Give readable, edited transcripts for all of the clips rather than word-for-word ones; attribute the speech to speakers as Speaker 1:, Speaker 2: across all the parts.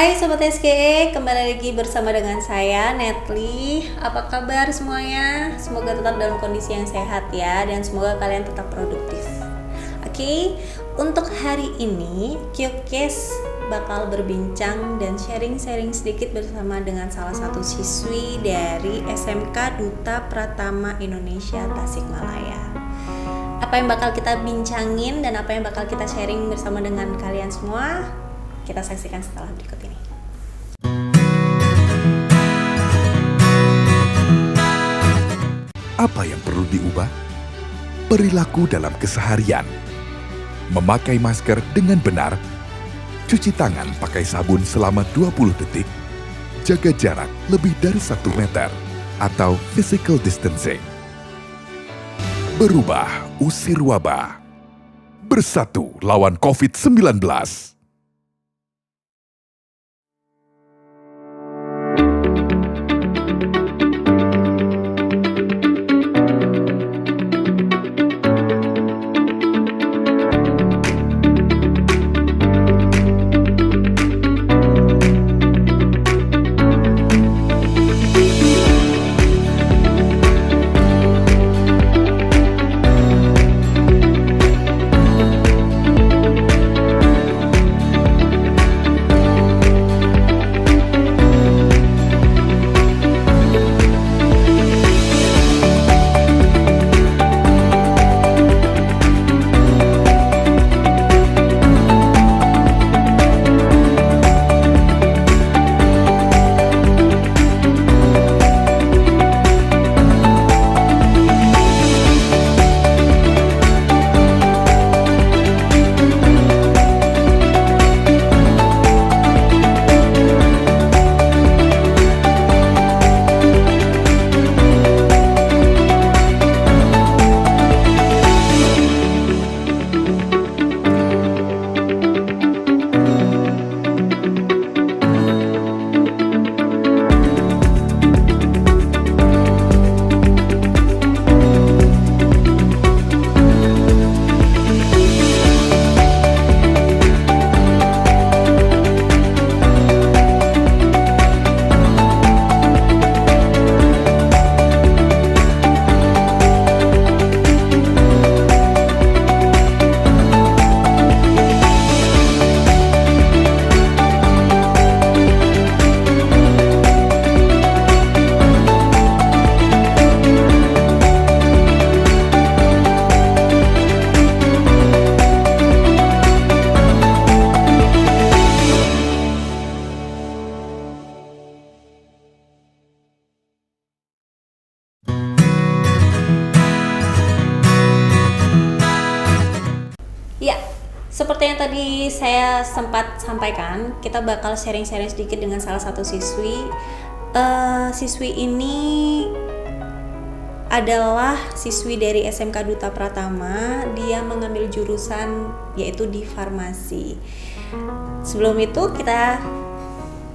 Speaker 1: Hai Sobat SGE, kembali lagi bersama dengan saya Netli. Apa kabar semuanya? Semoga tetap dalam kondisi yang sehat ya, dan semoga kalian tetap produktif. Oke, untuk hari ini Qcast bakal berbincang dan sharing-sharing sedikit bersama dengan salah satu siswi dari SMK Duta Pratama Indonesia Tasikmalaya. Apa yang bakal kita bincangin dan apa yang bakal kita sharing bersama dengan kalian semua, kita saksikan setelah berikut ini.
Speaker 2: Apa yang perlu diubah? Perilaku dalam keseharian. Memakai masker dengan benar, cuci tangan pakai sabun selama 20 detik, jaga jarak lebih dari 1 meter, atau physical distancing. Berubah, usir wabah. Bersatu lawan COVID-19.
Speaker 1: Ya, seperti yang tadi saya sempat sampaikan, kita bakal sharing-sharing sedikit dengan salah satu siswi. Siswi ini adalah siswi dari SMK Duta Pratama. Dia mengambil jurusan yaitu di farmasi. Sebelum itu kita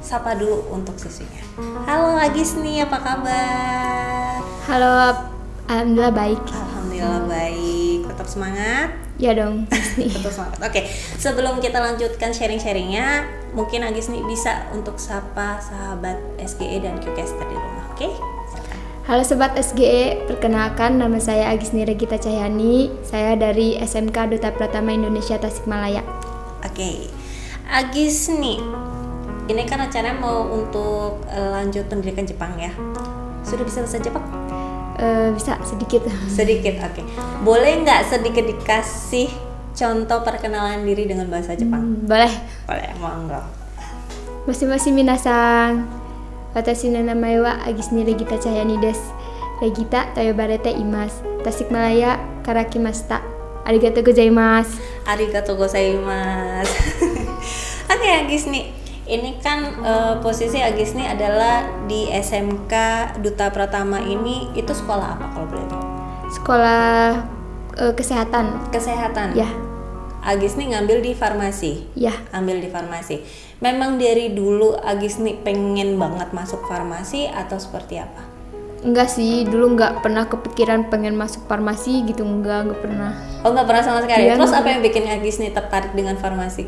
Speaker 1: sapa dulu untuk siswinya. Halo Agisni, apa kabar?
Speaker 3: Halo, alhamdulillah baik.
Speaker 1: Alhamdulillah baik. Tetap semangat?
Speaker 3: Ya dong, pasti.
Speaker 1: Tetap semangat. Oke, sebelum kita lanjutkan sharing-sharingnya, mungkin Agisni bisa untuk sapa sahabat SGE dan Qcaster di rumah. Oke? Silakan.
Speaker 3: Halo Sobat SGE, perkenalkan nama saya Agisni Regita Cahyani. Saya dari SMK Duta Pratama Indonesia Tasikmalaya.
Speaker 1: Oke, Agisni, ini kan acaranya mau untuk lanjut pendidikan Jepang ya. Sudah bisa bahasa Jepang?
Speaker 3: Bisa sedikit.
Speaker 1: Sedikit, oke. Boleh nggak sedikit dikasih contoh perkenalan diri dengan bahasa Jepang?
Speaker 3: Boleh.
Speaker 1: Boleh, monggo.
Speaker 3: Moshi minasan. Watashi no namae wa Agisni Regita Cahyani desu. Regita toyobarete imasu. Tasikmalaya kara kimashita. Arigatou gozaimasu.
Speaker 1: Arigatou gozaimasu. Oke, Agisni. Ini kan posisi Agisni adalah di SMK Duta Pratama ini, itu sekolah apa kalau boleh tahu?
Speaker 3: Sekolah kesehatan.
Speaker 1: Kesehatan?
Speaker 3: Ya.
Speaker 1: Agisni ngambil di farmasi?
Speaker 3: Ya.
Speaker 1: Ambil di farmasi. Memang dari dulu Agisni pengen banget masuk farmasi atau seperti apa?
Speaker 3: Enggak sih, dulu nggak pernah kepikiran pengen masuk farmasi gitu, nggak pernah.
Speaker 1: Oh, nggak pernah sama sekali.
Speaker 3: Iya,
Speaker 1: Terus
Speaker 3: nggak
Speaker 1: apa yang bikin Agis nih tertarik dengan farmasi?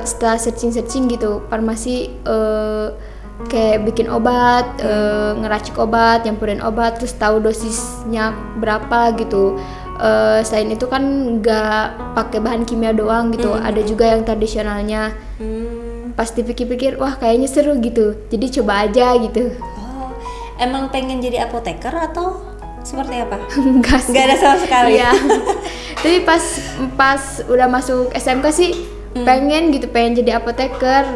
Speaker 3: Setelah searching gitu, farmasi kayak bikin obat, ngeracik obat, nyampurin obat, terus tahu dosisnya berapa gitu. Selain itu kan nggak pakai bahan kimia doang gitu, ada juga yang tradisionalnya. Pas dipikir-pikir, wah kayaknya seru gitu, jadi coba aja gitu.
Speaker 1: Oh, emang pengen jadi apoteker atau seperti apa?
Speaker 3: Enggak sih.
Speaker 1: Nggak ada sama sekali.
Speaker 3: Iya. Tapi pas udah masuk SMK sih pengen jadi apoteker.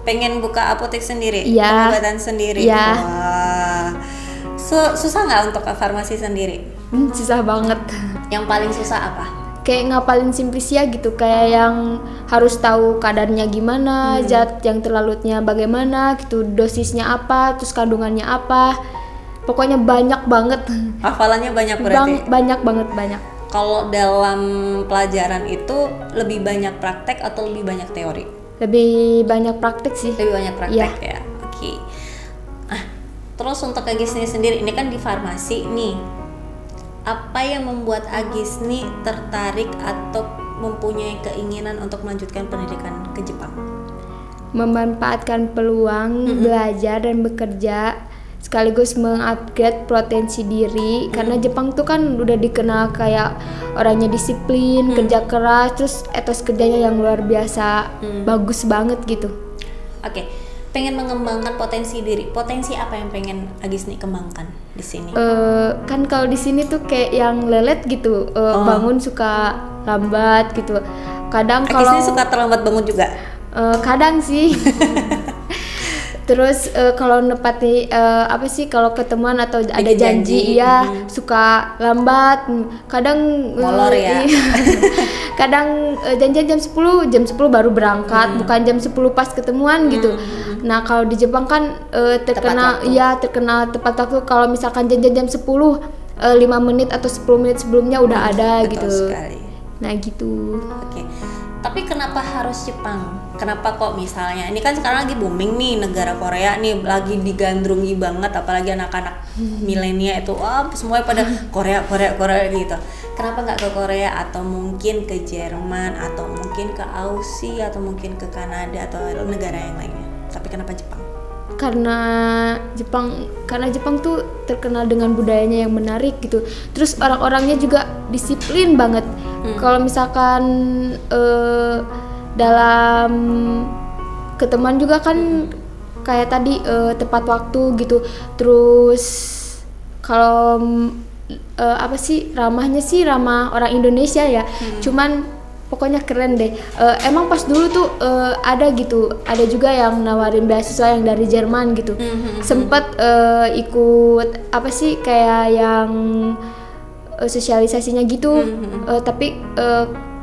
Speaker 1: Pengen buka apotek sendiri,
Speaker 3: Iya.
Speaker 1: pengobatan sendiri.
Speaker 3: Iya.
Speaker 1: Wah. Susah nggak untuk ke farmasi sendiri?
Speaker 3: Susah banget.
Speaker 1: Yang paling susah apa?
Speaker 3: Kayak ngapalin simplisia gitu, kayak yang harus tahu kadarnya gimana, zat yang terlarutnya bagaimana gitu, dosisnya apa, terus kandungannya apa. Pokoknya banyak banget.
Speaker 1: Hafalannya banyak berarti?
Speaker 3: Banyak banget.
Speaker 1: Kalau dalam pelajaran itu lebih banyak praktek atau lebih banyak teori?
Speaker 3: Lebih banyak praktek sih.
Speaker 1: Lebih banyak praktek
Speaker 3: Iya.
Speaker 1: ya. Oke. Terus untuk Agis sendiri, ini kan di farmasi nih. Apa yang membuat Agis nih tertarik atau mempunyai keinginan untuk melanjutkan pendidikan ke Jepang?
Speaker 3: Memanfaatkan peluang belajar dan bekerja, sekaligus mengupgrade potensi diri, karena Jepang tuh kan udah dikenal kayak orangnya disiplin, kerja keras, terus etos kerjanya yang luar biasa, bagus banget gitu.
Speaker 1: Oke, pengen mengembangkan potensi diri. Potensi apa yang pengen Agis nih kembangkan di sini?
Speaker 3: Kan kalau di sini tuh kayak yang lelet gitu, bangun suka lambat gitu. Kadang
Speaker 1: Agis
Speaker 3: kalau
Speaker 1: nih suka terlambat bangun juga?
Speaker 3: kadang sih. Terus kalau nepati kalau ketemuan atau ada
Speaker 1: Bikin
Speaker 3: janji,
Speaker 1: janji,
Speaker 3: iya suka lambat. Kadang
Speaker 1: Molor ya?
Speaker 3: iya. Kadang janjian jam 10 baru berangkat, bukan jam 10 pas ketemuan gitu. Nah, kalau di Jepang kan terkenal tepat waktu. Kalau misalkan janjian jam 10, 5 menit atau 10 menit sebelumnya udah ada
Speaker 1: Betul
Speaker 3: gitu.
Speaker 1: sekali.
Speaker 3: Nah, gitu.
Speaker 1: Oke. Tapi kenapa harus Jepang? Kenapa kok misalnya ini kan sekarang lagi booming nih negara Korea nih, lagi digandrungi banget, apalagi anak-anak milenial itu semuanya pada Korea gitu. Kenapa nggak ke Korea atau mungkin ke Jerman atau mungkin ke Aussie atau mungkin ke Kanada atau negara yang lainnya? Tapi kenapa Jepang?
Speaker 3: Karena Jepang tuh terkenal dengan budayanya yang menarik gitu. Terus orang-orangnya juga disiplin banget. Kalau misalkan dalam ketemuan juga kan kayak tadi tepat waktu gitu. Terus kalau ramah orang Indonesia ya. Cuman pokoknya keren deh. Emang pas dulu tuh ada juga yang nawarin beasiswa yang dari Jerman gitu. Sempet ikut kayak yang sosialisasinya gitu. Tapi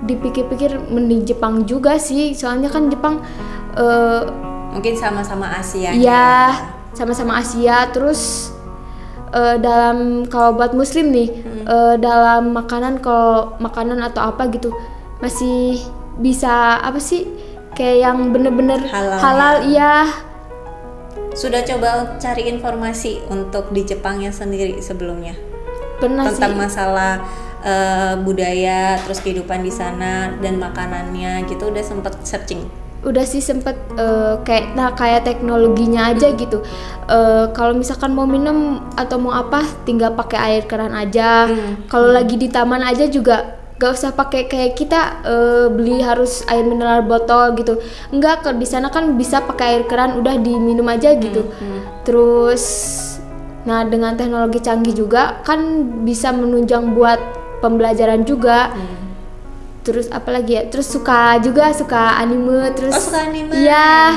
Speaker 3: dipikir-pikir mending Jepang juga sih. Soalnya kan Jepang
Speaker 1: mungkin sama-sama Asia.
Speaker 3: Iya, sama-sama Asia. Terus dalam kalau buat Muslim nih, dalam makanan atau apa gitu masih bisa kayak yang bener-bener halal ya.
Speaker 1: Sudah coba cari informasi untuk di Jepangnya sendiri sebelumnya?
Speaker 3: Pernah
Speaker 1: tentang
Speaker 3: sih.
Speaker 1: masalah budaya, terus kehidupan di sana dan makanannya gitu, udah sempet searching?
Speaker 3: Udah sih sempet kayak teknologinya aja gitu. Kalau misalkan mau minum atau mau apa tinggal pakai air keran aja. Kalau lagi di taman aja juga gak usah pakai kayak kita beli harus air mineral botol gitu. Enggak, kalau di sana kan bisa pakai air keran udah diminum aja gitu. Terus nah dengan teknologi canggih juga kan bisa menunjang buat pembelajaran juga. Terus apalagi ya? Terus suka anime terus.
Speaker 1: Oh, suka anime.
Speaker 3: Iya.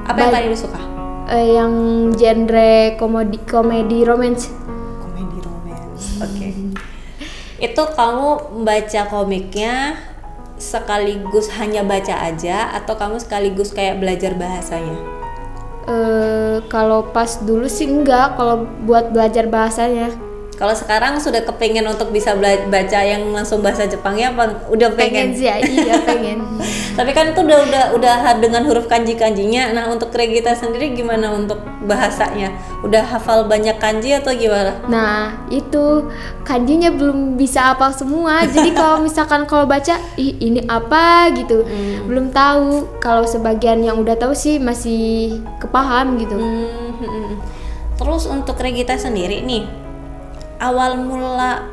Speaker 1: Apa yang paling lu suka?
Speaker 3: Yang genre komedi romance.
Speaker 1: Komedi romance. Oke. Itu kamu baca komiknya sekaligus hanya baca aja atau kamu sekaligus kayak belajar bahasanya?
Speaker 3: Kalau pas dulu sih enggak, kalau buat belajar bahasanya.
Speaker 1: Kalau sekarang sudah kepengen untuk bisa baca yang langsung bahasa Jepangnya apa? Udah pengen
Speaker 3: sih ya, iya pengen.
Speaker 1: Tapi kan itu udah dengan huruf kanji-kanjinya. Nah, untuk Regita sendiri gimana untuk bahasanya? Udah hafal banyak kanji atau gimana?
Speaker 3: Nah itu kanjinya belum bisa hafal semua. Jadi kalau misalkan kalau baca, ini apa gitu, belum tahu. Kalau sebagian yang udah tahu sih masih kepaham gitu.
Speaker 1: Terus untuk Regita sendiri nih, awal mula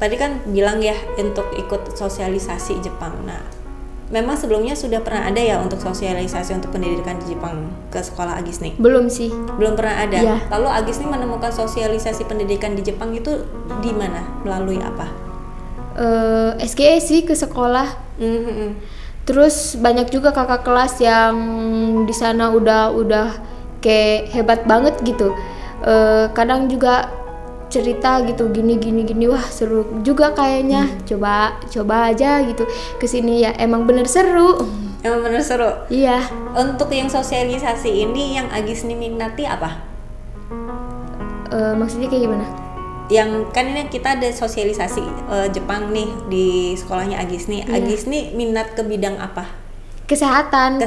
Speaker 1: tadi kan bilang ya untuk ikut sosialisasi Jepang. Nah, memang sebelumnya sudah pernah ada ya untuk sosialisasi untuk pendidikan di Jepang ke sekolah Agisni?
Speaker 3: Belum sih.
Speaker 1: Belum pernah ada.
Speaker 3: Iya.
Speaker 1: Lalu Agisni menemukan sosialisasi pendidikan di Jepang itu di mana? Melalui apa?
Speaker 3: SGE sih ke sekolah. Terus banyak juga kakak kelas yang di sana udah kayak hebat banget gitu. Kadang juga cerita gitu gini, wah seru juga kayaknya. Coba aja gitu kesini ya, emang bener seru.
Speaker 1: Emang bener seru.
Speaker 3: Iya.
Speaker 1: Untuk yang sosialisasi ini yang Agisni minati apa?
Speaker 3: Maksudnya kayak gimana?
Speaker 1: Yang kan ini kita ada sosialisasi Jepang nih di sekolahnya Agisni. Agisni minat ke bidang apa?
Speaker 3: Kesehatan.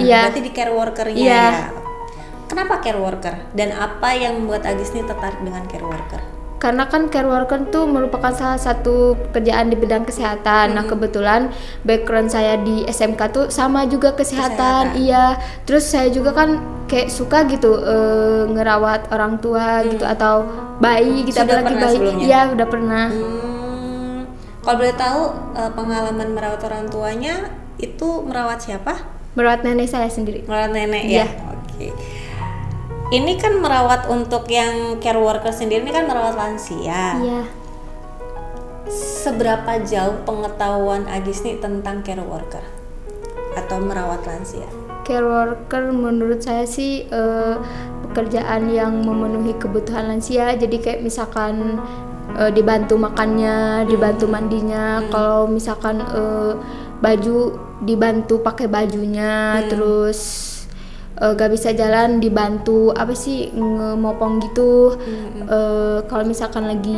Speaker 1: Iya. Berarti di care worker-nya
Speaker 3: iya.
Speaker 1: ya. Kenapa care worker? Dan apa yang membuat Agisni tertarik dengan care worker?
Speaker 3: Karena kan care worker tuh merupakan salah satu pekerjaan di bidang kesehatan. Nah kebetulan background saya di SMK tuh sama juga kesehatan. Iya. Terus saya juga kan kayak suka gitu ngerawat orang tua gitu atau bayi gitu.
Speaker 1: Sudah
Speaker 3: apalagi
Speaker 1: pernah
Speaker 3: bayi.
Speaker 1: sebelumnya?
Speaker 3: Iya udah pernah.
Speaker 1: Kalau boleh tahu pengalaman merawat orang tuanya itu merawat siapa?
Speaker 3: Merawat nenek saya sendiri.
Speaker 1: Merawat nenek
Speaker 3: Iya.
Speaker 1: ya. Oke. Ini kan merawat untuk yang care worker sendiri ini kan merawat lansia.
Speaker 3: Iya.
Speaker 1: Seberapa jauh pengetahuan Agisni tentang care worker atau merawat lansia?
Speaker 3: Care worker menurut saya sih pekerjaan yang memenuhi kebutuhan lansia. Jadi kayak misalkan dibantu makannya, dibantu mandinya. Kalau misalkan baju dibantu pakai bajunya, terus gak bisa jalan dibantu apa sih ngemopong gitu. Kalau misalkan lagi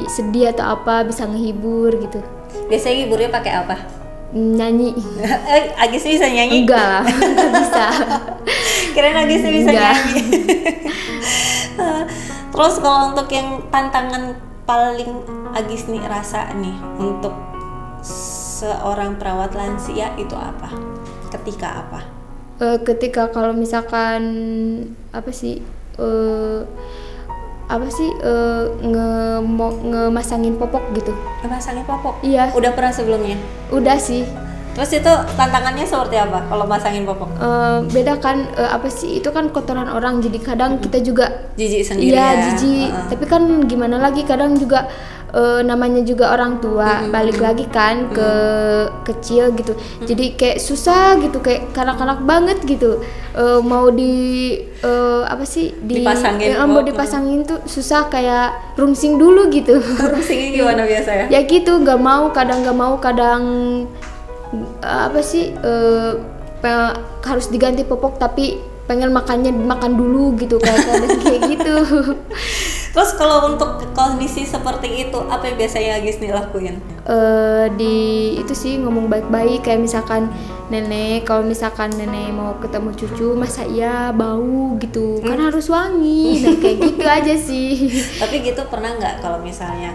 Speaker 3: sedih atau apa bisa ngehibur gitu.
Speaker 1: Biasanya hiburnya pakai apa?
Speaker 3: Nyanyi.
Speaker 1: Agisni bisa nyanyi?
Speaker 3: Enggak lah, enggak bisa.
Speaker 1: Kirain Agisni bisa
Speaker 3: Enggak.
Speaker 1: nyanyi. Terus kalau untuk yang tantangan paling Agisni rasa nih untuk seorang perawat lansia itu apa? Ketika apa?
Speaker 3: Ketika kalau misalkan ngemasangin popok gitu.
Speaker 1: Masangin popok?
Speaker 3: Iya.
Speaker 1: Udah pernah sebelumnya?
Speaker 3: Udah sih.
Speaker 1: Terus itu tantangannya seperti apa kalau masangin popok?
Speaker 3: Beda kan itu kan kotoran orang, jadi kadang kita juga
Speaker 1: Jijik sendiri
Speaker 3: iya,
Speaker 1: ya?
Speaker 3: jijik. Tapi kan gimana lagi, kadang juga namanya juga orang tua, balik lagi kan ke kecil gitu. Jadi kayak susah gitu, kayak kanak-kanak banget gitu. Mau
Speaker 1: Dipasangin
Speaker 3: mau dipasangin tuh susah, kayak rungsing dulu gitu.
Speaker 1: Rungsingnya gimana biasanya?
Speaker 3: Ya gitu, nggak mau kadang harus diganti popok tapi pengen makan dulu gitu, kayak gitu.
Speaker 1: Terus kalau untuk kondisi seperti itu apa yang biasanya Agisni lakuin?
Speaker 3: Itu sih ngomong baik-baik, kayak misalkan kalau misalkan nenek mau ketemu cucu masa iya bau gitu, kan harus wangi. Nah, kayak gitu aja sih.
Speaker 1: Tapi gitu pernah nggak kalau misalnya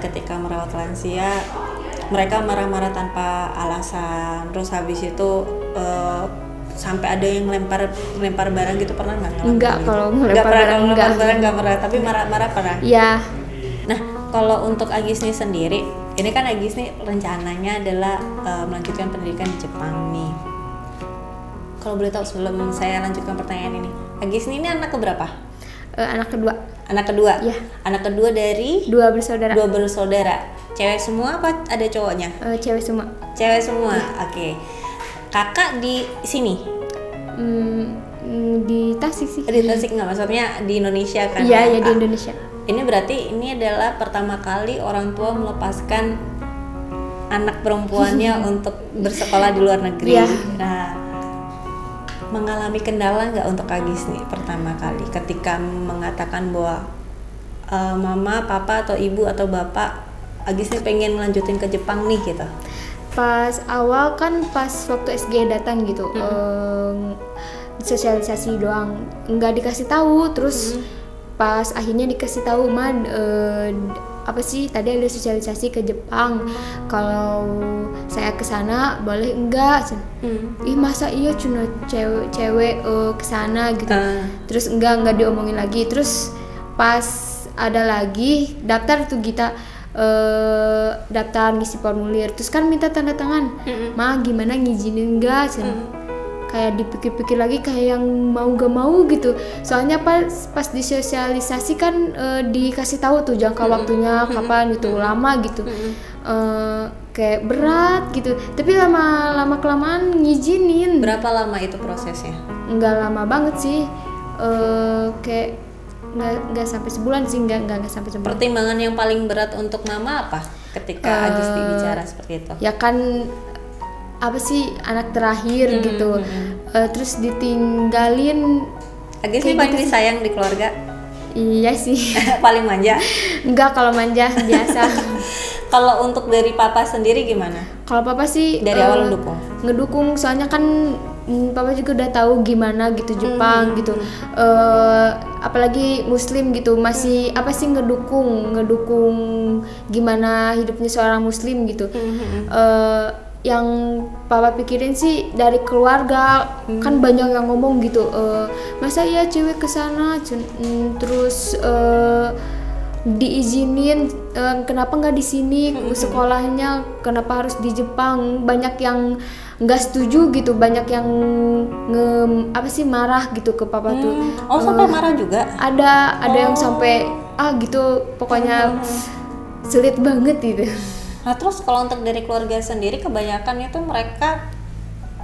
Speaker 1: ketika merawat lansia mereka marah-marah tanpa alasan, terus habis itu sampai ada yang lempar barang gitu, pernah nggak?
Speaker 3: Enggak,
Speaker 1: gitu?
Speaker 3: kalau melempar barang
Speaker 1: nggak pernah, tapi marah-marah pernah.
Speaker 3: Iya.
Speaker 1: Nah, kalau untuk Agisni sendiri, ini kan Agisni rencananya adalah melanjutkan pendidikan di Jepang nih. Kalau boleh tahu sebelum saya lanjutkan pertanyaan ini, Agisni ini anak keberapa?
Speaker 3: Anak kedua.
Speaker 1: Anak kedua?
Speaker 3: Iya.
Speaker 1: Anak kedua dari?
Speaker 3: Dua bersaudara.
Speaker 1: Cewek semua apa ada cowoknya?
Speaker 3: Cewek semua.
Speaker 1: Cewek semua, Oke. Kakak di sini?
Speaker 3: Di Tasik sih.
Speaker 1: Di Tasik nggak? Maksudnya di Indonesia kan?
Speaker 3: Iya, di Indonesia.
Speaker 1: Ini berarti ini adalah pertama kali orang tua melepaskan anak perempuannya untuk bersekolah di luar negeri.
Speaker 3: Iya.
Speaker 1: Nah, mengalami kendala nggak untuk Agisni pertama kali ketika mengatakan bahwa mama, papa atau ibu atau bapak Agis nih pengen lanjutin ke Jepang nih gitu?
Speaker 3: Pas awal kan pas waktu SG datang gitu, sosialisasi doang, nggak dikasih tahu. Terus pas akhirnya dikasih tahu, apa sih tadi ada sosialisasi ke Jepang, kalau saya kesana boleh enggak? Ih masa iya cuma cewek kesana gitu. Terus enggak diomongin lagi. Terus pas ada lagi daftar tuh kita daftar ngisi formulir, terus kan minta tanda tangan. Ma gimana ngizinin enggak? Kayak dipikir-pikir lagi kayak yang mau gak mau gitu. Soalnya pas disosialisasi kan dikasih tahu tuh jangka waktunya kapan gitu, lama gitu. Kayak berat gitu. Tapi lama kelamaan ngizinin.
Speaker 1: Berapa lama itu prosesnya?
Speaker 3: Nggak lama banget sih. Kayak nggak sampai sebulan sih, nggak sampai sebulan.
Speaker 1: Pertimbangan yang paling berat untuk mama apa ketika Agis bicara seperti itu?
Speaker 3: Ya kan apa sih anak terakhir gitu. Terus ditinggalin.
Speaker 1: Agis sih paling disayang di keluarga.
Speaker 3: Iya sih.
Speaker 1: Paling manja?
Speaker 3: Enggak, kalau manja biasa.
Speaker 1: Kalau untuk dari papa sendiri gimana?
Speaker 3: Kalau papa sih
Speaker 1: dari awal
Speaker 3: ngedukung, soalnya kan papa juga udah tahu gimana gitu Jepang gitu. Apalagi muslim gitu, masih apa sih ngedukung gimana hidupnya seorang muslim gitu. Yang papa pikirin sih dari keluarga. Kan banyak yang ngomong gitu, masa iya cewek kesana terus diizinin, kenapa nggak di sini sekolahnya, kenapa harus di Jepang. Banyak yang nggak setuju gitu, banyak yang marah gitu ke papa tuh.
Speaker 1: Sampai marah juga?
Speaker 3: Ada yang sampai gitu, pokoknya sulit banget gitu.
Speaker 1: Nah terus kalau untuk dari keluarga sendiri, kebanyakan itu mereka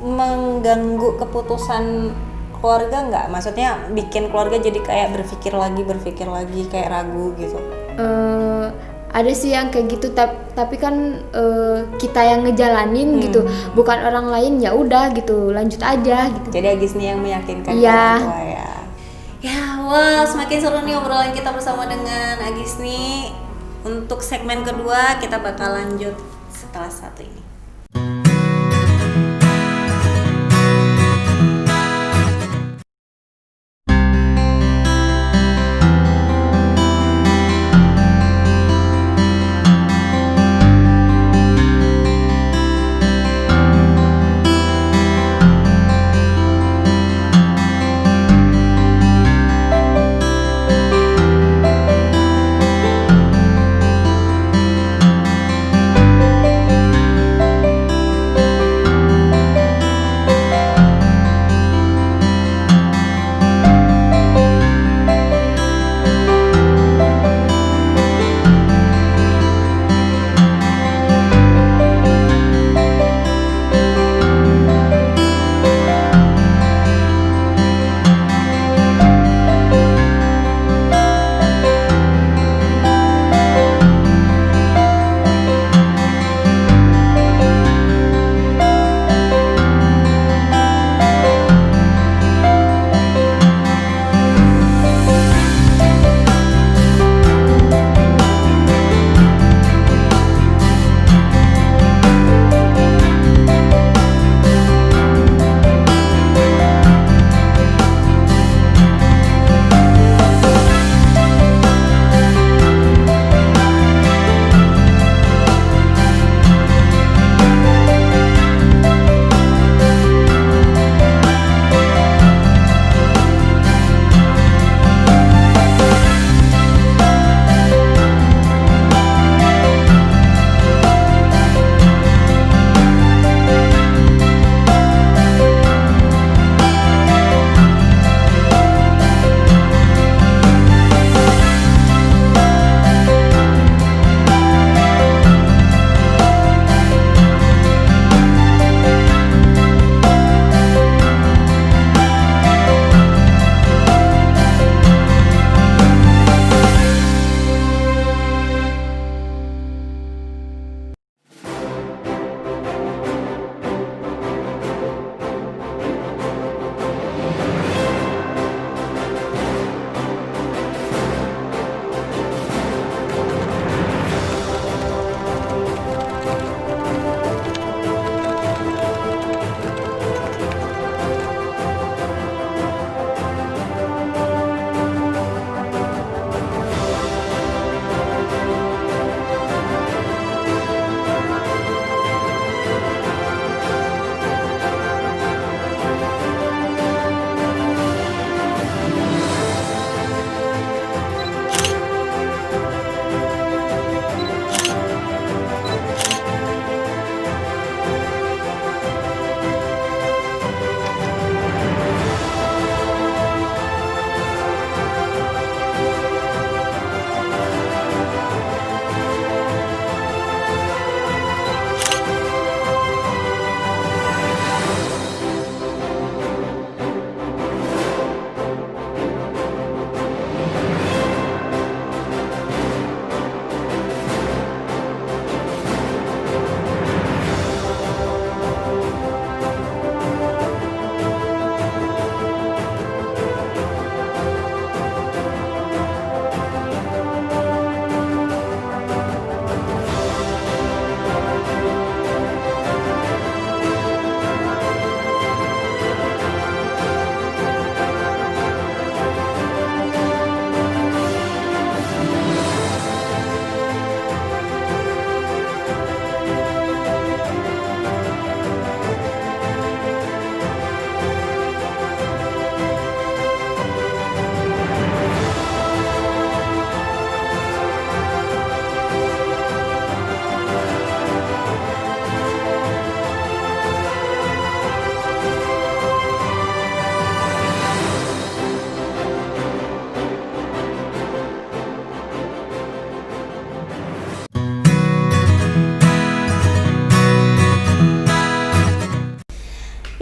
Speaker 1: mengganggu keputusan keluarga nggak? Maksudnya bikin keluarga jadi kayak berpikir lagi kayak ragu gitu?
Speaker 3: Ada sih yang kayak gitu, tapi kan kita yang ngejalanin gitu, bukan orang lain. Ya udah gitu, lanjut aja gitu.
Speaker 1: Jadi Agis nih yang meyakinkan
Speaker 3: orang
Speaker 1: tua ya. Ya wah, semakin seru nih obrolan kita bersama dengan Agis nih. Untuk segmen kedua kita bakal lanjut setelah satu ini.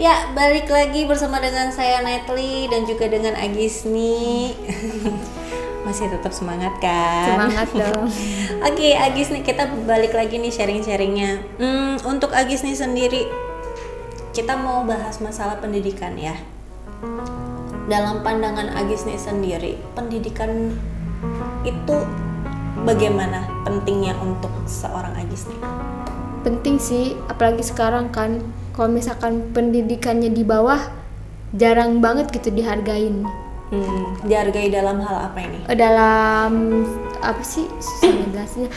Speaker 1: Ya, balik lagi bersama dengan saya Netli dan juga dengan Agisni. Masih tetap semangat kan?
Speaker 3: Semangat dong.
Speaker 1: Oke, Agisni, kita balik lagi nih sharing-sharingnya. Untuk Agisni sendiri, kita mau bahas masalah pendidikan ya. Dalam pandangan Agisni sendiri, pendidikan itu bagaimana pentingnya untuk seorang Agisni?
Speaker 3: Penting sih, apalagi sekarang kan. Kalau misalkan pendidikannya di bawah, jarang banget gitu dihargain.
Speaker 1: Dihargai dalam hal apa ini?
Speaker 3: Dalam apa sih susah ngejelasinnya?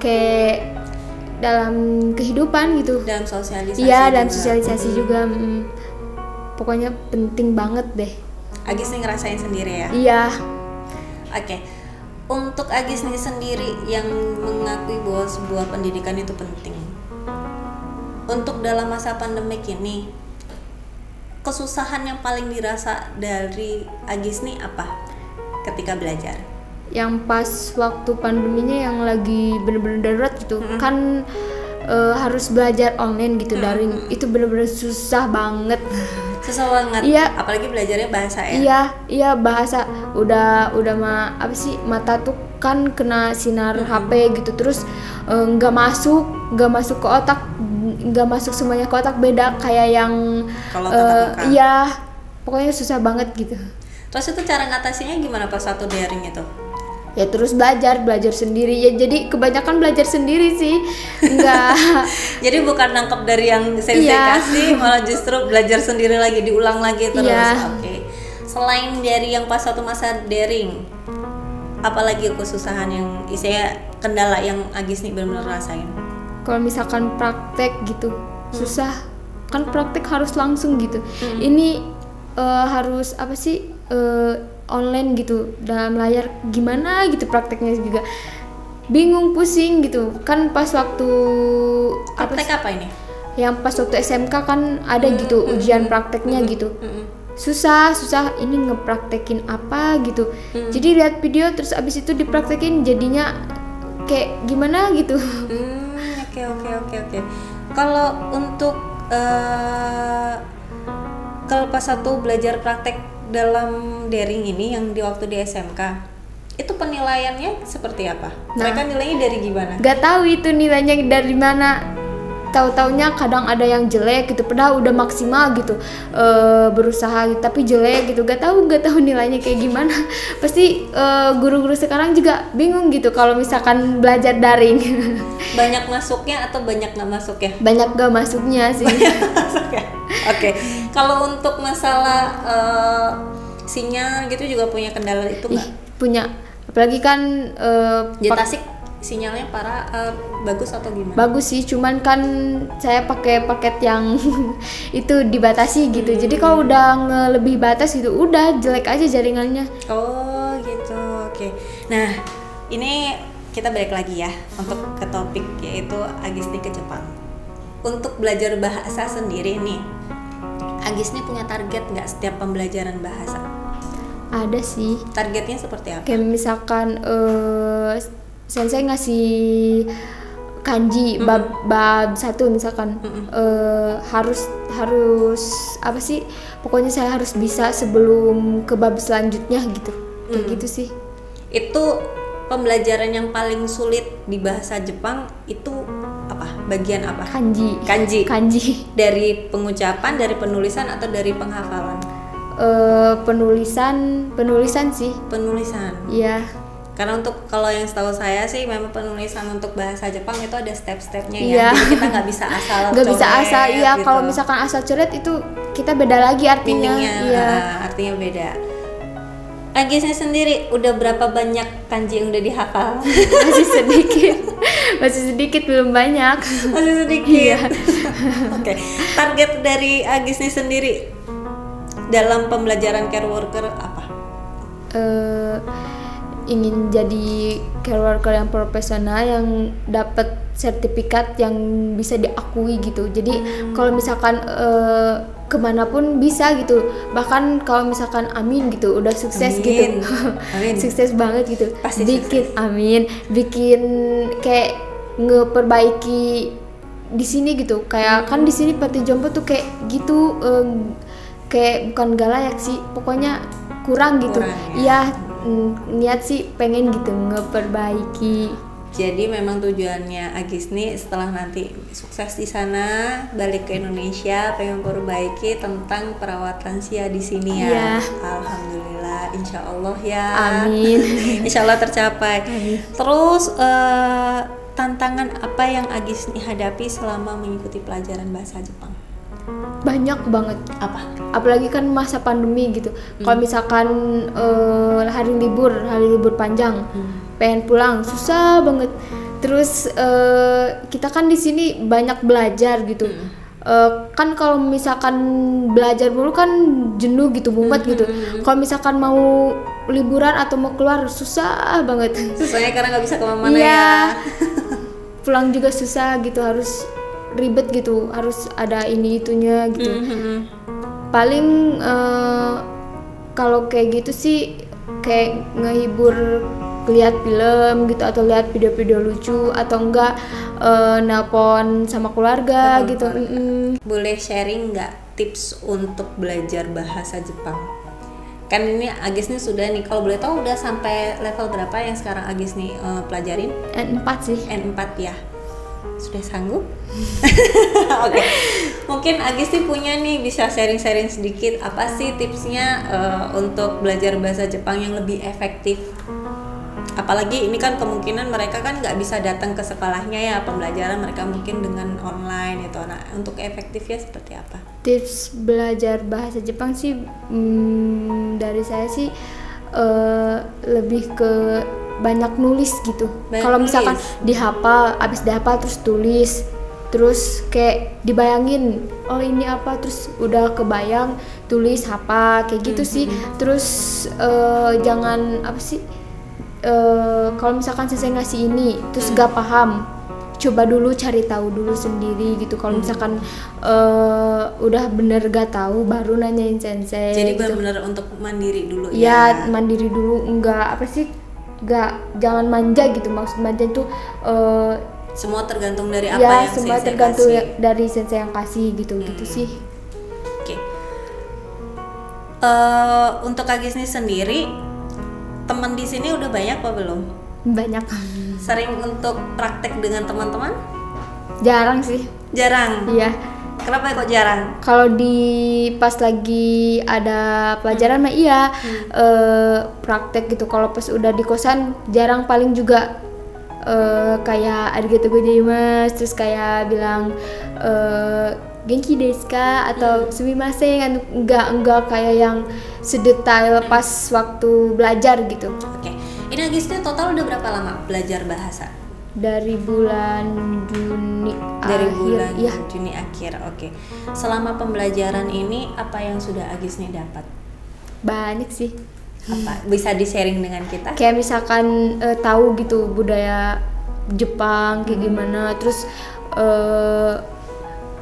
Speaker 3: Kayak dalam kehidupan gitu.
Speaker 1: Dalam sosialisasi.
Speaker 3: Iya, dalam
Speaker 1: juga.
Speaker 3: sosialisasi juga. Pokoknya penting banget deh.
Speaker 1: Agisni ngerasain sendiri ya?
Speaker 3: Iya.
Speaker 1: Oke. Untuk Agisni sendiri yang mengakui bahwa sebuah pendidikan itu penting. Untuk dalam masa pandemik ini, kesusahan yang paling dirasa dari Agisni apa ketika belajar?
Speaker 3: Yang pas waktu pandeminya yang lagi bener-bener darurat gitu, kan harus belajar online gitu, daring. Itu bener-bener susah banget.
Speaker 1: Susah banget.
Speaker 3: Iya.
Speaker 1: Apalagi belajarnya bahasa ya.
Speaker 3: Iya bahasa udah apa sih, mata tuh kan kena sinar HP gitu, terus nggak masuk ke otak, nggak masuk semuanya ke otak, beda kayak yang
Speaker 1: Kalau tatap muka.
Speaker 3: iya, pokoknya susah banget gitu.
Speaker 1: Terus itu cara ngatasinya gimana pas satu daring itu?
Speaker 3: Ya terus belajar sendiri ya, jadi kebanyakan belajar sendiri sih, nggak.
Speaker 1: Jadi bukan nangkep dari yang sensei
Speaker 3: Iya.
Speaker 1: kasih, malah justru belajar sendiri lagi, diulang lagi terus.
Speaker 3: Iya.
Speaker 1: Oke. Selain dari yang pas satu masa daring, apalagi kesusahan yang kendala yang Agisni benar-benar rasain?
Speaker 3: Kalau misalkan praktek gitu susah, kan praktek harus langsung gitu. Ini harus apa sih, online gitu, dalam layar, gimana gitu prakteknya juga bingung, pusing gitu kan. Pas waktu
Speaker 1: Praktek apa ini?
Speaker 3: yang pas waktu SMK kan ada gitu ujian prakteknya gitu, susah ini ngepraktekin apa gitu. Jadi lihat video terus abis itu dipraktekin, jadinya kayak gimana gitu.
Speaker 1: Oke. Kalau untuk kalau pas satu belajar praktek dalam daring ini yang di waktu di SMK, itu penilaiannya seperti apa? Mereka nilainya dari gimana?
Speaker 3: Gak tahu itu nilainya dari mana. Tahu-taunya kadang ada yang jelek gitu, padahal udah maksimal gitu, berusaha gitu, tapi jelek gitu. Gak tahu nilainya kayak gimana. Pasti guru-guru sekarang juga bingung gitu kalau misalkan belajar daring.
Speaker 1: Banyak masuknya atau banyak nggak masuknya?
Speaker 3: Banyak gak masuknya sih.
Speaker 1: Oke. Kalau untuk masalah sinyal gitu juga punya kendala itu nggak?
Speaker 3: Punya, apalagi kan
Speaker 1: Di Tasik sinyalnya bagus atau gimana?
Speaker 3: bagus sih, cuman kan saya pakai paket yang itu dibatasi gitu. Jadi kalau udah lebih batas gitu, udah jelek aja jaringannya.
Speaker 1: Oh gitu, oke. Nah ini kita balik lagi ya untuk ke topik, yaitu Agisni ke Jepang. Untuk belajar bahasa sendiri nih, Agisni punya target nggak setiap pembelajaran bahasa?
Speaker 3: Ada sih.
Speaker 1: Targetnya seperti apa?
Speaker 3: Kayak misalkan sensei ngasih kanji bab 1 misalkan, harus apa sih, pokoknya saya harus bisa sebelum ke bab selanjutnya gitu. Kayak gitu sih.
Speaker 1: Itu pembelajaran yang paling sulit di bahasa Jepang itu apa? Bagian apa?
Speaker 3: Kanji.
Speaker 1: Dari pengucapan, dari penulisan, atau dari penghafalan?
Speaker 3: Penulisan sih.
Speaker 1: Penulisan.
Speaker 3: Iya.
Speaker 1: Karena untuk kalau yang setahu saya sih memang penulisan untuk bahasa Jepang itu ada step-stepnya ya.
Speaker 3: Iya.
Speaker 1: Jadi kita nggak bisa asal
Speaker 3: Nggak bisa
Speaker 1: coret
Speaker 3: asal, iya.
Speaker 1: gitu.
Speaker 3: Kalau misalkan asal coret itu kita beda lagi artinya.
Speaker 1: Meaningnya,
Speaker 3: Iya.
Speaker 1: artinya beda. Agisnya sendiri udah berapa banyak kanji yang udah dihafal?
Speaker 3: Masih sedikit, belum banyak.
Speaker 1: Masih sedikit. Oke. Target dari Agisnya sendiri dalam pembelajaran care worker apa?
Speaker 3: Ingin jadi care worker yang profesional, yang dapat sertifikat yang bisa diakui gitu. Jadi kalau misalkan kemanapun bisa gitu, bahkan kalau misalkan amin gitu udah sukses.
Speaker 1: Amin.
Speaker 3: Gitu.
Speaker 1: Amin.
Speaker 3: Sukses banget gitu.
Speaker 1: Pasti
Speaker 3: bikin
Speaker 1: sukses.
Speaker 3: Amin, bikin kayak ngeperbaiki di sini gitu. Kayak kan di sini panti jompo tuh kayak gitu, kayak bukan gak layak sih, pokoknya kurang gitu. Iya, niat sih pengen gitu ngeperbaiki.
Speaker 1: Jadi memang tujuannya Agisni setelah nanti sukses di sana, balik ke Indonesia, pengen memperbaiki tentang perawatan sia di sini ya.
Speaker 3: Iya.
Speaker 1: Alhamdulillah, insya Allah ya.
Speaker 3: Amin.
Speaker 1: Insya Allah tercapai.
Speaker 3: Amin.
Speaker 1: Terus tantangan apa yang Agisni hadapi selama mengikuti pelajaran bahasa Jepang?
Speaker 3: Banyak banget.
Speaker 1: Apa?
Speaker 3: Apalagi kan masa pandemi gitu. Kalau misalkan hari libur panjang, pengen pulang susah banget. Terus kita kan di sini banyak belajar gitu. Kan kalau misalkan belajar dulu kan jenuh gitu, mumet gitu. Kalau misalkan mau liburan atau mau keluar susah banget.
Speaker 1: Susahnya karena nggak bisa kemana-mana
Speaker 3: Iya.
Speaker 1: ya.
Speaker 3: Pulang juga susah gitu, harus ribet gitu, harus ada ini itunya gitu. Paling kalau kayak gitu sih kayak ngehibur, lihat film gitu atau lihat video-video lucu atau enggak nelpon sama keluarga gitu.
Speaker 1: Boleh sharing nggak tips untuk belajar bahasa Jepang? Kan ini Agisni sudah nih, kalau boleh tahu udah sampai level berapa yang sekarang Agisni pelajarin?
Speaker 3: N4 sih.
Speaker 1: N4 ya. Sudah sanggup? Oke. Mungkin Agisni punya nih, bisa sharing-sharing sedikit apa sih tipsnya untuk belajar bahasa Jepang yang lebih efektif? Apalagi ini kan kemungkinan mereka kan nggak bisa datang ke sekolahnya ya, pembelajaran mereka mungkin dengan online itu. Nah, untuk efektifnya seperti apa?
Speaker 3: Tips belajar bahasa Jepang sih dari saya sih lebih ke banyak nulis gitu. Kalau misalkan dihafal, abis dihafal terus tulis, terus kayak dibayangin, oh ini apa, terus udah kebayang tulis hafal kayak gitu sih. Terus jangan apa sih, kalau misalkan saya ngasih ini terus gak paham, coba dulu cari tahu dulu sendiri gitu. Kalau misalkan udah bener gak tahu baru nanyain sensei.
Speaker 1: Jadi
Speaker 3: gitu.
Speaker 1: benar-benar untuk mandiri dulu
Speaker 3: ya. Ya mandiri dulu, enggak apa sih, jangan manja gitu. Maksud manja itu
Speaker 1: semua tergantung dari apa
Speaker 3: ya,
Speaker 1: yang
Speaker 3: semua
Speaker 1: sensei
Speaker 3: tergantung
Speaker 1: kasih.
Speaker 3: dari sensei yang kasih gitu sih.
Speaker 1: Oke. Untuk Agisni sendiri, teman di sini udah banyak apa belum?
Speaker 3: Banyak.
Speaker 1: Sering untuk praktek dengan teman-teman?
Speaker 3: Jarang sih.
Speaker 1: Jarang.
Speaker 3: Iya.
Speaker 1: Kenapa kok jarang?
Speaker 3: Kalau pas lagi ada pelajaran mah iya, praktek gitu. Kalau pas udah di kosan jarang, paling juga kayak arigatou gozaimasu, terus kayak bilang genki desu ka atau sumimasen, enggak kayak yang sedetail pas waktu belajar gitu.
Speaker 1: Oke. Ini Agisni total udah berapa lama belajar bahasa?
Speaker 3: Dari bulan Juni
Speaker 1: Dari
Speaker 3: akhir,
Speaker 1: bulan
Speaker 3: ya.
Speaker 1: Juni akhir. Oke. Selama pembelajaran ini apa yang sudah Agisni dapat?
Speaker 3: Banyak sih.
Speaker 1: Apa bisa di-sharing dengan kita?
Speaker 3: Kayak misalkan tahu gitu budaya Jepang kayak gimana, terus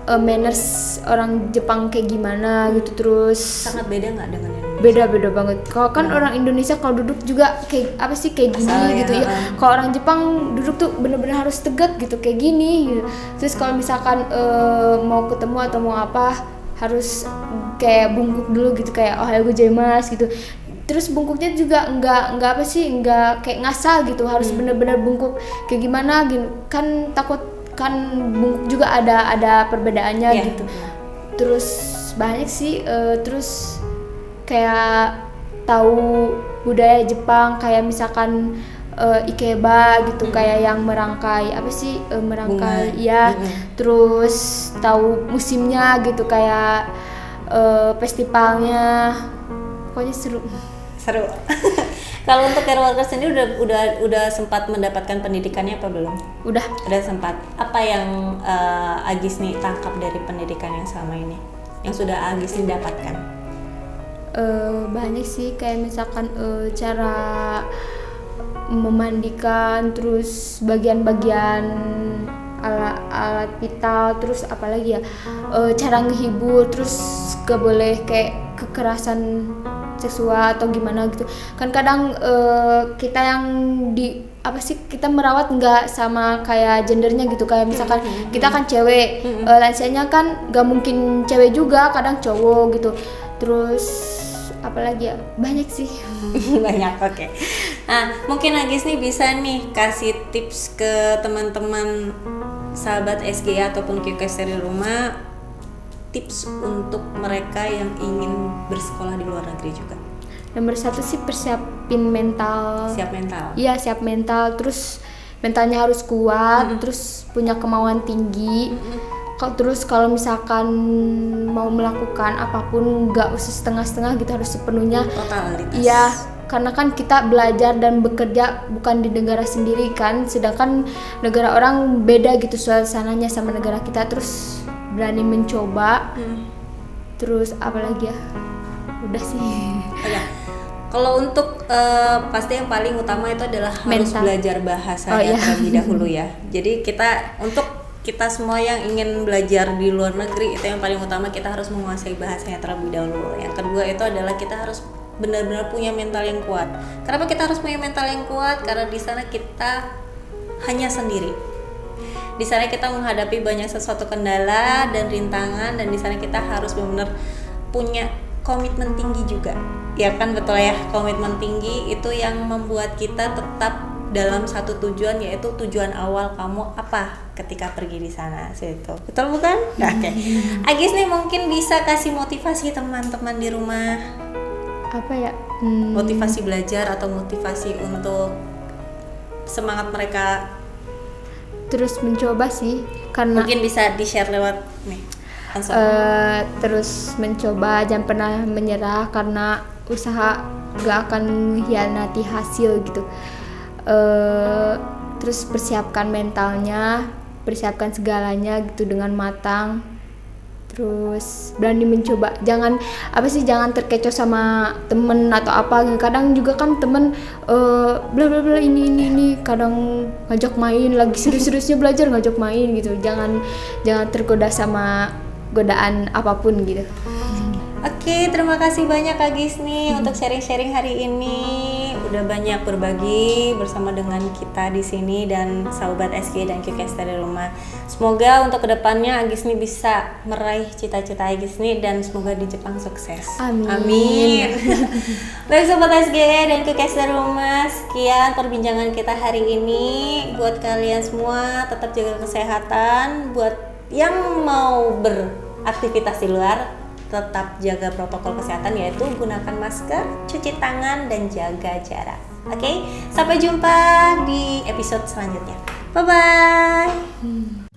Speaker 3: manners orang Jepang kayak gimana gitu. Terus
Speaker 1: Sangat beda nggak dengan Indonesia?
Speaker 3: beda banget. Kalau kan orang Indonesia kalau duduk juga kayak apa sih, kayak gini
Speaker 1: Asalnya,
Speaker 3: gitu ya. Kalau orang Jepang duduk tuh bener-bener harus tegak gitu kayak gini gitu. Terus kalau misalkan mau ketemu atau mau apa harus kayak bungkuk dulu gitu, kayak ohayou gozaimasu gitu. Terus bungkuknya juga enggak apa sih, enggak kayak ngasal gitu, harus bener-bener bungkuk kayak gimana gitu. Kan takut kan bungkuk juga ada perbedaannya gitu. Terus banyak sih, terus kayak tahu budaya Jepang, kayak misalkan ikeba gitu, kayak yang merangkai apa sih, merangkai ya. Terus tahu musimnya gitu, kayak festivalnya, pokoknya seru.
Speaker 1: Kalau untuk care worker sendiri udah sempat mendapatkan pendidikannya apa belum?
Speaker 3: Udah
Speaker 1: sempat. Apa yang Agisni tangkap dari pendidikan yang selama ini, yang sudah Agisni dapatkan?
Speaker 3: Banyak sih, kayak misalkan cara memandikan, terus bagian-bagian alat vital, terus apalagi ya, cara ngehibur, terus gak boleh kayak kekerasan seksual atau gimana gitu. Kan kadang kita yang apa sih, kita merawat nggak sama kayak gendernya gitu, kayak misalkan kita kan cewek, lansianya kan nggak mungkin cewek juga, kadang cowok gitu. Terus apalagi ya, banyak sih.
Speaker 1: Banyak, oke. Nah, mungkin Agis nih bisa nih kasih tips ke teman-teman sahabat SGA ataupun QKS dari rumah, tips untuk mereka yang ingin bersekolah di luar negeri juga.
Speaker 3: Nomor 1 sih persiapin mental.
Speaker 1: Siap mental.
Speaker 3: Iya, siap mental. Terus mentalnya harus kuat, terus punya kemauan tinggi. Terus kalau misalkan mau melakukan apapun nggak usah setengah-setengah gitu, harus sepenuhnya.
Speaker 1: Totalitas.
Speaker 3: Iya, karena kan kita belajar dan bekerja bukan di negara sendiri kan, sedangkan negara orang beda gitu suasananya sama negara kita. Terus berani mencoba. Terus apalagi ya? Udah sih.
Speaker 1: Oke. Kalau untuk pasti yang paling utama itu adalah harus
Speaker 3: Mental.
Speaker 1: belajar bahasanya terlebih dahulu ya. Jadi kita semua yang ingin belajar di luar negeri, itu yang paling utama, kita harus menguasai bahasanya terlebih dahulu. Yang kedua itu adalah kita harus benar-benar punya mental yang kuat. Kenapa kita harus punya mental yang kuat? Karena di sana kita hanya sendiri. Di sana kita menghadapi banyak sesuatu kendala dan rintangan, dan di sana kita harus benar-benar punya komitmen tinggi juga. Ya kan, betul ya, komitmen tinggi itu yang membuat kita tetap dalam satu tujuan, yaitu tujuan awal kamu apa ketika pergi di sana. Situ. Betul bukan? Nah, oke. Agis nih mungkin bisa kasih motivasi teman-teman di rumah.
Speaker 3: Apa ya?
Speaker 1: Motivasi belajar atau motivasi untuk semangat mereka.
Speaker 3: Terus mencoba sih, karena
Speaker 1: Mungkin bisa di-share lewat nih. Langsung.
Speaker 3: terus mencoba, jangan pernah menyerah, karena usaha gak akan mengkhianati hasil gitu. Terus persiapkan mentalnya, persiapkan segalanya gitu dengan matang. Terus berani mencoba, jangan terkecoh sama temen atau apa. Kadang juga kan temen bla bla bla ini kadang ngajak main, lagi serius-seriusnya belajar ngajak main gitu. Jangan tergoda sama godaan apapun gitu.
Speaker 1: Oke, terima kasih banyak Kak Gisni untuk sharing-sharing hari ini. Udah banyak berbagi bersama dengan kita di sini dan sahabat SG dan QKS dari rumah. Semoga untuk kedepannya Gisni bisa meraih cita-cita Gisni dan semoga di Jepang sukses.
Speaker 3: Amin.
Speaker 1: Baik sobat SG dan QKS dari rumah, sekian perbincangan kita hari ini. Buat kalian semua tetap jaga kesehatan. Buat yang mau beraktivitas di luar, tetap jaga protokol kesehatan, yaitu gunakan masker, cuci tangan, dan jaga jarak. Oke, sampai jumpa di episode selanjutnya. Bye-bye.